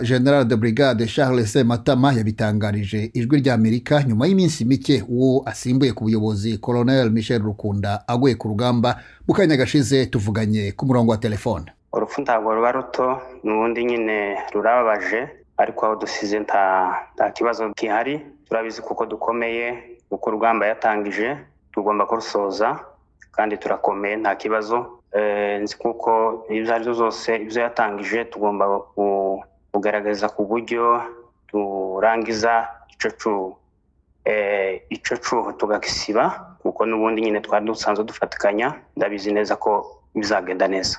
General de Brigade Charles Matama yabitangarije ijwi rya Amerika nyuma y'iminsi mike uwo asimbuye ku buyobozi Colonel Michel Rukunda aguye ku rugamba bukanya gashize tuvuganye ku murongo wa telefone. Urupfu ntabwo ruba ruto n'ubundi nyine rurababaje ariko aho dusize nta kibazo gihari, turabizi kuko dukomeye uko rugamba yatangije tugomba kurusoza kandi turakomeye nta kibazo. Nzi kuko ibyo ari byo zose ibyo yatangije tugomba kugaragaza ku buryo turangiza ico cuho tugakisiba kuko n'ubundi nyine twari dusanzwe dufatikanya, ndabizi neza ko bizagenda neza.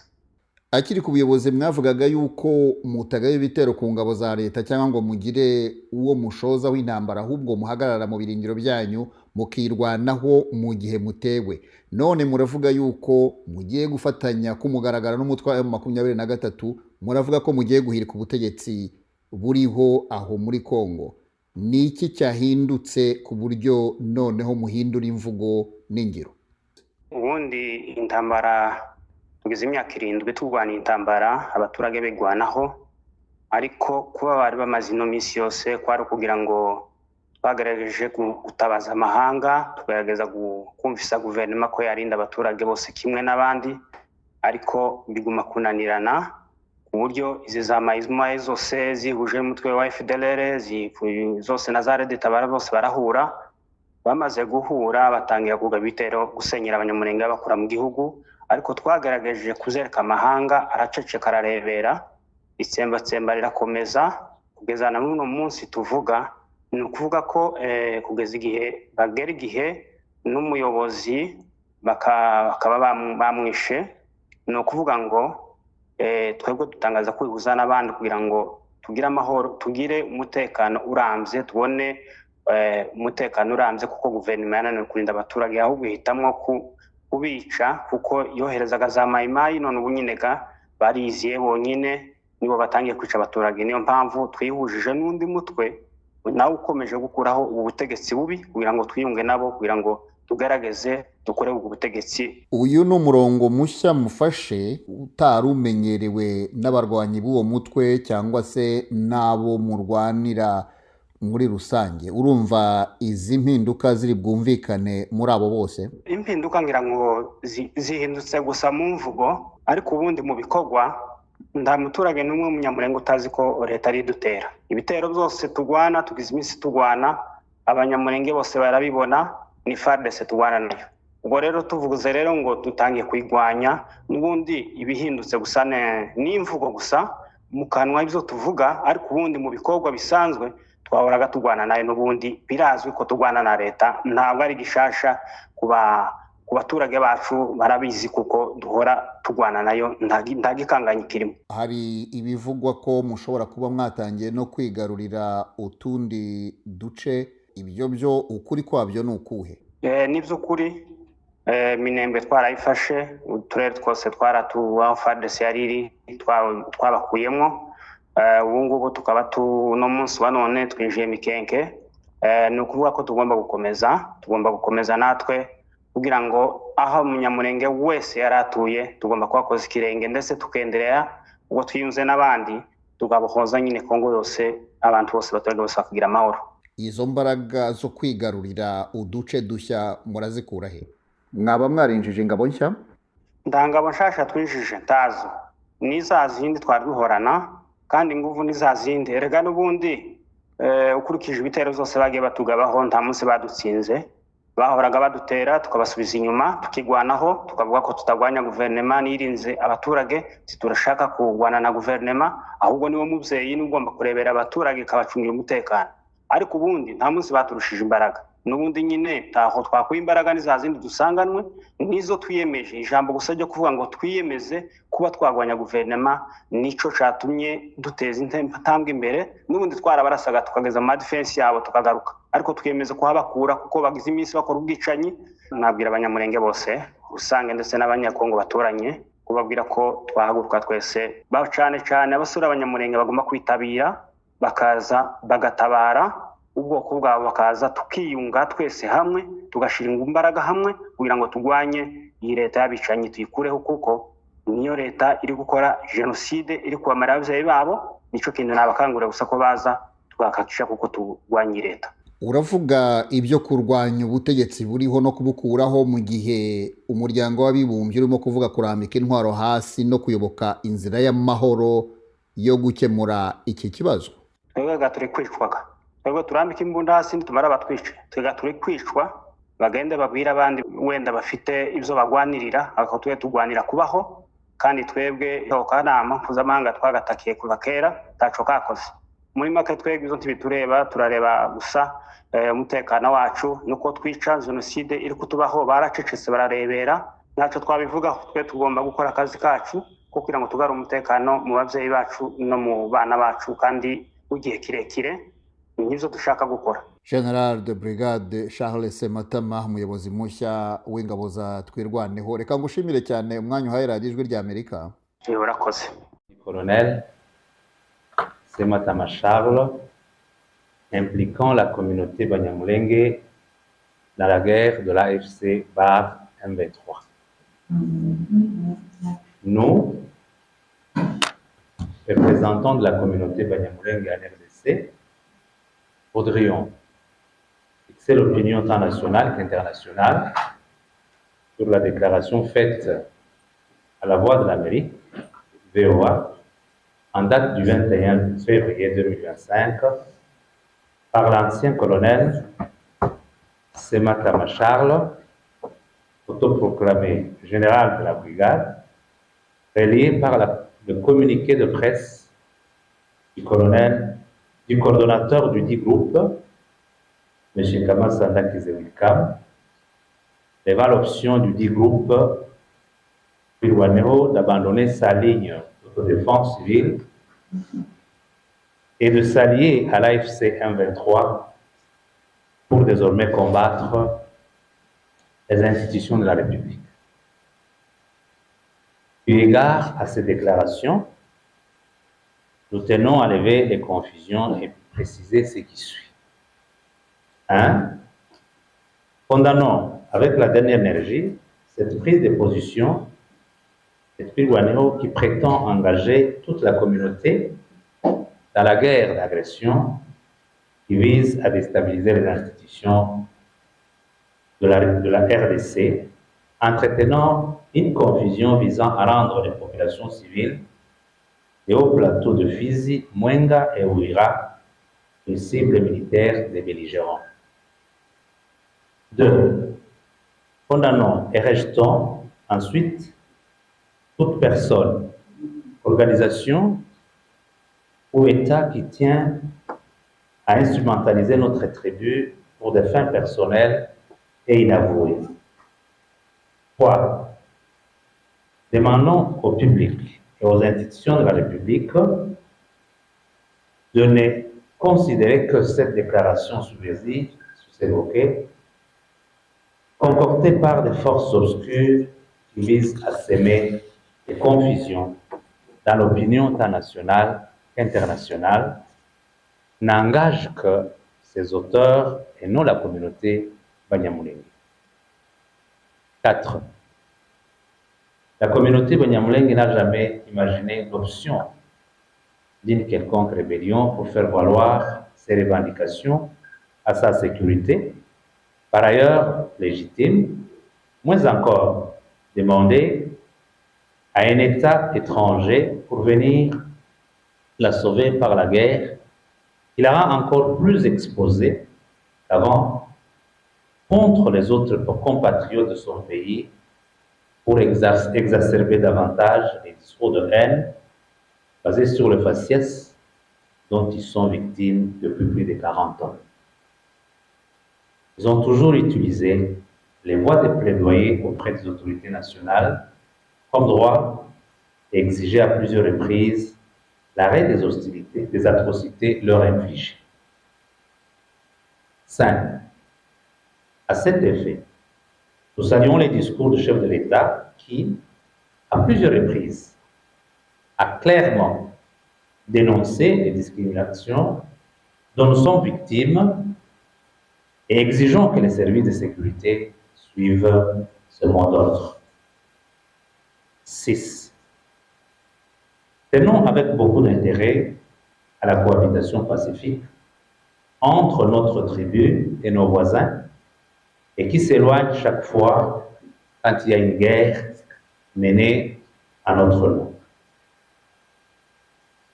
Akiri ku buyobozi mwavugaga yuko mutagaye ibitero ku ngabo za leta cyangwa ngo mugire uwo mushoza w'intambara, ahubwo muhagarara mu birindiro byanyu mukirwanaho mu gihe mutewe. None muravuga yuko mugiye gufatanya kumugaragara n'umutwe wa M23, muravuga ko mugiye guhirika ubutegetsi buriho aho muri Kongo. Ni iki cyahindutse ku buryo noneho muhindura imvugo n'ingiro? Ubundi intambara tugize imyaka 7 turwana intambara abaturage begwanaho, ariko kuba bari bamaze ino minsi yose kwari kugira ngo twagerageje gutabaza amahanga, tugerageza kumvisa guverinoma ko yarinda abaturage bose kimwe n'abandi, ariko biguma kunanirana ku buryo izi zamayizuma zose zihuje umutwe wa FDLR zose na za Red Tabara bose barahura. Bamaze guhura batangira kugaba ibitero gusenyera abanyamurenge bakura mu gihugu, ariko twagerageje kuzereka amahanga araceceka ararebera, itsembatsemba rirakomeza kugeza na n'uno munsi tuvuga. Ni ukuvuga ko kugeza igihe bagera igihe n'umuyobozi bakaba bamwishe. Ni ukuvuga ngo twebwe dutangaza kwihuza n'abandi kugira ngo tugire amahoro, tugire umutekano urambye, tubone umutekano urambye kuko guverinoma yananiwe kurinda abaturage, ahubwo ihitamwo kubica kuko yoherezaga za mayimayi. None ubu nyine bariziye bonyine nibo batangiye kwica abaturage. Niyo mpamvu twihujije n'undi mutwe nawe ukomeje gukuraho ubu butegetsi bubi kugira ngo twiyunge nabo kugira ngo tugarageze dukore ubu butegetsi. Uyu ni umurongo mushya mufashe utarumenyerewe n'abarwanyi b'uwo mutwe cyangwa se nabo murwanira muri rusange. Urumva izi mpinduka ziri bwumvikane muri abo bose? Impinduka ngira ngo zihindutse gusa mu mvugo, ariko ubundi mu bikorwa nta muturage n'umwe w'umunyamurenge utazi ko leta ari dutera. Ibitero byose tugwana, tugize iminsi tugwana, abanyamurenge bose barabibona, ni FARDC tugwana nayo. Ubwo rero tuvuze rero ngo dutangiye kwigwanya, n'ubundi ibihindutse gusa n'imvugo gusa mu kanwa ibyo tuvuga, ariko ubundi mu bikorwa bisanzwe twahoraga tugwana nayo. N'ubundi birazwi ko tugwana na leta, ntabwo ari gishasha ku baturage bacu, barabizi kuko duhora tugwana nayo, nta gikanganye kirimo. Hari ibivugwa ko mushobora kuba mwatangiye no kwigarurira utundi duce, ibyo byo ukuri kwabyo ni ukuhe? Nibyo kuri. Minembwe twarayifashe, uturere twose twaratubaho FARDC yariri twabakuyemo. Ubu ngubu tukaba no munsi wa none twinjiye Mikenke. Ni ukuvuga ko tugomba gukomeza natwe kugira ngo aho umunyamurenge wese yaratuye tugomba kuhakoza ikirenge, ndetse tukenderera ubwo twiyunze n'abandi tugabohoza nyine Kongo yose, abantu bose baturage bose bakagira amahoro. Izo mbaraga zo kwigarurira uduce dushya murazikura he? Mwaba mwarinjije ingabo nshya? Ndangabo nshasha twinjije ntazo, ni za zindi twari duhorana kandi inguvu ni za zindi. Erega n'ubundi ukurikije ibitero byose bagiye batugabaho nta munsi badutsinze. Bahoraga badutera tukabasubiza inyuma, tukigwanaho, tukavuga ko tutagwanya guverinoma nirinze abaturage, turashaka kugwana na guverinoma, ahubwo niwo mubyeyi n'ugomba kurebera abaturage kabacungira umutekano. Ariko ubundi nta munsi baturushije imbaraga. N'ubundi nyine taho twakuye imbaraga nizazindi dusanganwe, nizo twiyemeje. Ijambo gusa ryo kuvuga ngo twiyemeze kuba twagwanya guverinoma nico catumye duteza intambwe imbere. N'ubundi twarabarasaga tukageza mu defense yabo tukagaruka, ariko twiyemeze kuhabakura kuko bagize iminsi bakora ubwicanyi. Nabwira abanyamurenge bose usange ndetse n'abanyakongo baturanye kubabwira ko twahaguruka twese, cyane cyane abasura abanyamurenge bagomba kwitabira bakaza bagatabara ubwoko bwabo, bakaza tukiyunga twese hamwe, tugashiringa imbaraga hamwe kugira ngo tugwanye iyi leta y'abicanyi tuyikureho, kuko niyo leta iri gukora genocide, iri kubamara ababyeyi babo, nico kintu nabakangurira gusa ko baza twakakisha kuko turwanya leta. Uravuga ibyo kurwanya ubutegetsi buriho no kubukuraho mu gihe umuryango w'abibumbye urimo kuvuga kurambika intwaro hasi no kuyoboka inzira y'amahoro yo gukemura iki kibazo. Twebwe turi kwicwaga, twebwe turambika imbunda hasi nitumara batwice, twebwe turi kwicwa, bagende babwira abandi wenda bafite ibyo bagwanirira, aho twe tugwanira kubaho, kandi twebwe kanama mpuzamahanga twagatakiye kuva kera taco kakoze. Muri make twebwe izo ntibitureba, turareba gusa umutekano wacu nuko twica. Jenoside iri kutubaho baracecetse bararebera, naco twabivugaho. Twe tugomba gukora akazi kacu kugira ngo tugare umutekano mu bavyeyi bacu no mu bana bacu, kandi ugiye kirekire nivyo dushaka gukora. General de Brigade Charles Sematama, umuyobozi mushya w'ingabo za Twirwaneho, reka ngushimire cyane umwanya uhaye Radio Ijwi ry'Amerika. Urakoze. Colonel Sematama Charles, impliquant la communauté Banyamulenge dans la guerre de l'AFC bar M23. Nous, représentants de la communauté Banyamulenge en RDC, voudrions fixer l'opinion tant nationale qu'internationale sur la déclaration faite à la Voix de l'Amérique, VOA, en date du 21 février 2025, par l'ancien colonel Sematama Charles, autoproclamé général de la brigade, relié par le communiqué de presse du coordonnateur du dit groupe, M. Kamasanda Kizewilkam, levant l'option du dit groupe Twirwaneho d'abandonner sa ligne d'autodéfense civile et de s'allier à l'AFC M23 pour désormais combattre les institutions de la République. Eu égard à ces déclarations, nous tenons à lever les confusions et préciser ce qui suit. 1. Condamnons avec la dernière énergie cette prise de position de Twirwaneho qui prétend engager toute la communauté dans la guerre d'agression qui vise à déstabiliser les institutions de la RDC, entretenant une confusion visant à rendre les populations civiles des hauts plateaux de Fizi, Mwenga et Ouira une cible militaire des belligérants. 2. Condamnons et rejetons ensuite toute personne, organisation ou État qui tient à instrumentaliser notre tribu pour des fins personnelles et inavouées. 3. Demandons au public et aux institutions de la République de ne considérer que cette déclaration subversive, évoquée, concoctée par des forces obscures qui visent à semer des confusions dans l'opinion tant nationale qu'internationale, n'engage que ses auteurs et non la communauté Banyamulenge. 4. La communauté Banyamulenge n'a jamais imaginé l'option d'une quelconque rébellion pour faire valoir ses revendications à sa sécurité, par ailleurs légitime, moins encore demander à un État étranger pour venir la sauver par la guerre, qui la rend encore plus exposée qu'avant contre les autres compatriotes de son pays pour exacerber davantage les discours de haine basés sur le faciès dont ils sont victimes depuis plus de 40 ans. Ils ont toujours utilisé les voies de plaidoyer auprès des autorités nationales comme droit et exigé à plusieurs reprises l'arrêt des hostilités, des atrocités leur infligées. 5. À cet effet, nous saluons les discours du chef de l'État qui, à plusieurs reprises, a clairement dénoncé les discriminations dont nous sommes victimes et exigeons que les services de sécurité suivent ce mot d'ordre. 6. Tenons avec beaucoup d'intérêt à la cohabitation pacifique entre notre tribu et nos voisins et qui s'éloigne chaque fois quand il y a une guerre menée à notre nom.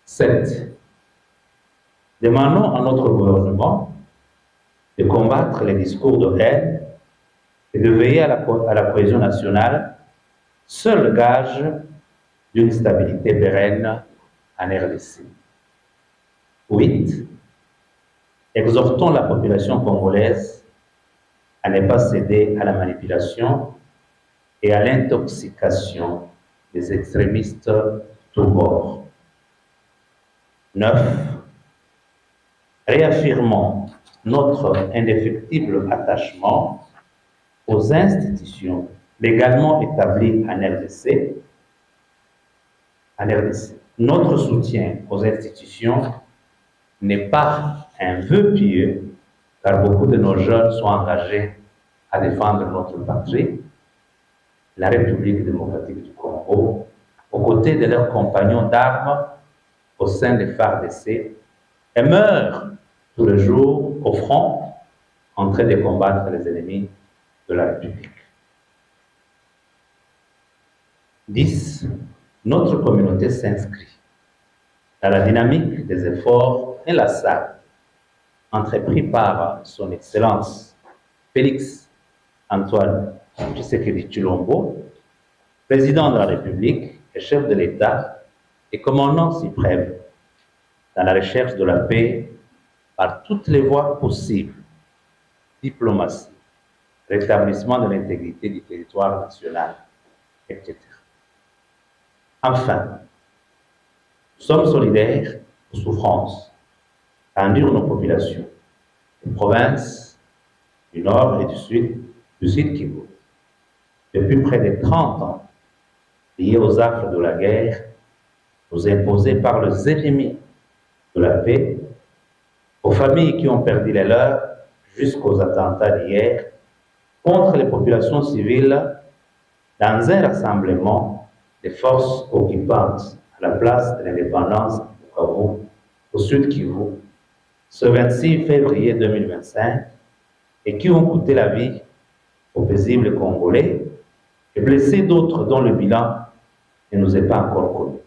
7. Demandons à notre gouvernement de combattre les discours de haine et de veiller à la cohésion nationale, seul gage d'une stabilité pérenne en RDC. 8. Exhortons la population congolaise à ne pas céder à la manipulation et à l'intoxication des extrémistes de tous bords. 9. Réaffirmons notre indéfectible attachement aux institutions légalement établies en RDC. Notre soutien aux institutions n'est pas un vœu pieux, car beaucoup de nos jeunes sont engagés à défendre notre patrie, la République démocratique du Congo, aux côtés de leurs compagnons d'armes au sein des FARDC, et meurent tous les jours au front en train de combattre les ennemis de la République. 10. Notre communauté s'inscrit dans la dynamique des efforts inlassables entrepris par son Excellence Félix Antoine Tshisekedi Tshilombo, président de la République et chef de l'État et commandant suprême dans la recherche de la paix par toutes les voies possibles, diplomatie, rétablissement de l'intégrité du territoire national, etc. Enfin, nous sommes solidaires aux souffrances qu'endurent nos populations, des provinces du Nord et du Sud Kivu, depuis près de 30 ans, liées aux affres de la guerre, nous imposées par les ennemis de la paix, aux familles qui ont perdu les leurs jusqu'aux attentats d'hier, contre les populations civiles dans un rassemblement des forces occupantes à la place de l'indépendance du Bukavu, au Sud Kivu, ce 26 février 2025, et qui ont coûté la vie aux paisibles Congolais et blessé d'autres dont le bilan ne nous est pas encore connu.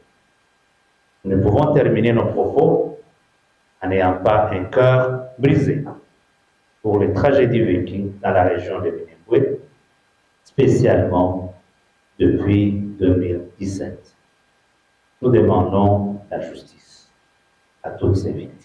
Nous ne pouvons terminer nos propos en n'ayant pas un cœur brisé pour les tragédies vécues dans la région de Minembwe, spécialement depuis 2017. Nous demandons la justice à toutes ces victimes.